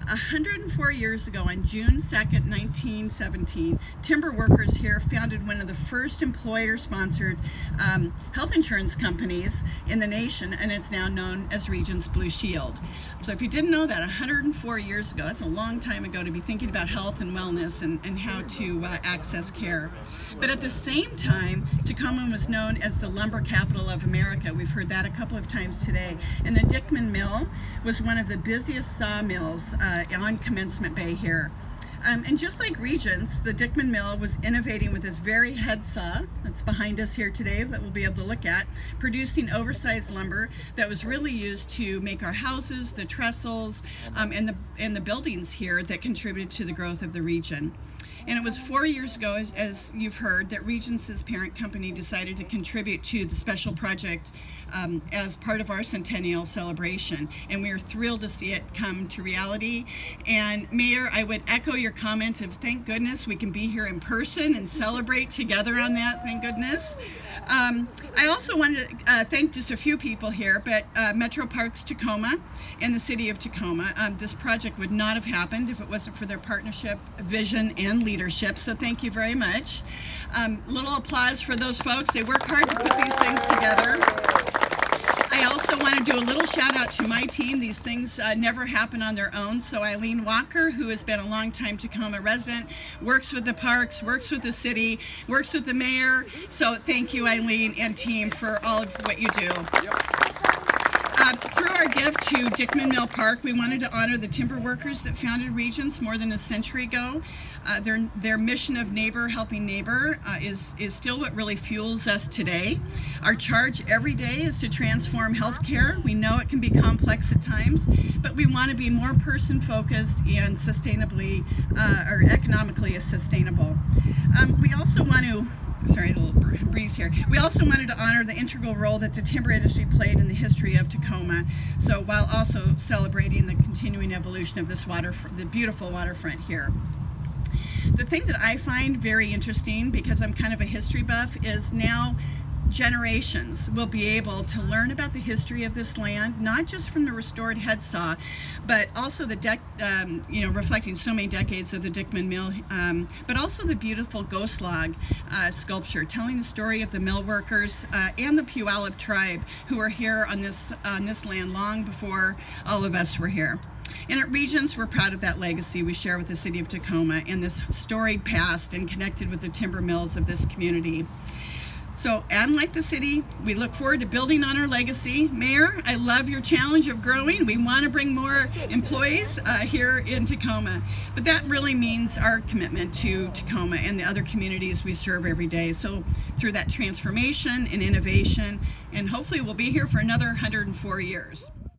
104 years ago, on June 2nd, 1917, timber workers here founded one of the first employer-sponsored health insurance companies in the nation, and it's now known as Regence BlueShield. So if you didn't know that, 104 years ago, that's a long time ago to be thinking about health and wellness and how to access care. But at the same time, Tacoma was known as the lumber capital of America. We've heard that a couple of times today. And the Dickman Mill was one of the busiest sawmills on Commencement Bay here. And just like Regence, the Dickman Mill was innovating with this very head saw that's behind us here today that we'll be able to look at, producing oversized lumber that was really used to make our houses, the trestles, and the buildings here that contributed to the growth of the region. And it was 4 years ago, as you've heard, that Regence's parent company decided to contribute to the special project as part of our centennial celebration. And we are thrilled to see it come to reality. And Mayor, I would echo your comment of thank goodness we can be here in person and celebrate together on that, thank goodness. I also wanted to thank just a few people here, but Metro Parks Tacoma and the City of Tacoma. This project would not have happened if it wasn't for their partnership, vision, and leadership, so thank you very much. Little applause for those folks. They work hard to put these things together. I also want to do a little shout out to my team. These things never happen on their own. So Eileen Walker, who has been a long time Tacoma resident, works with the parks, works with the city, works with the mayor. So thank you, Eileen and team, for all of what you do. Through our gift to Dickman Mill Park, we wanted to honor the timber workers that founded Regence more than a century ago. Their mission of neighbor helping neighbor is still what really fuels us today. Our charge every day is to transform healthcare. We know it can be complex at times, but we want to be more person-focused and sustainably or economically sustainable. We also want to Sorry, a little breeze here. We also wanted to honor the integral role that the timber industry played in the history of Tacoma, so while also celebrating the continuing evolution of this the beautiful waterfront here. The thing that I find very interesting, because I'm kind of a history buff, is now generations will be able to learn about the history of this land, not just from the restored head saw, but also the reflecting so many decades of the Dickman Mill, but also the beautiful ghost log sculpture telling the story of the mill workers and the Puyallup tribe who were here on this land long before all of us were here. And at Regence, we're proud of that legacy we share with the city of Tacoma and this storied past and connected with the timber mills of this community. So, and like the city, we look forward to building on our legacy. Mayor, I love your challenge of growing. We want to bring more employees here in Tacoma. But that really means our commitment to Tacoma and the other communities we serve every day. So through that transformation and innovation, and hopefully we'll be here for another 104 years.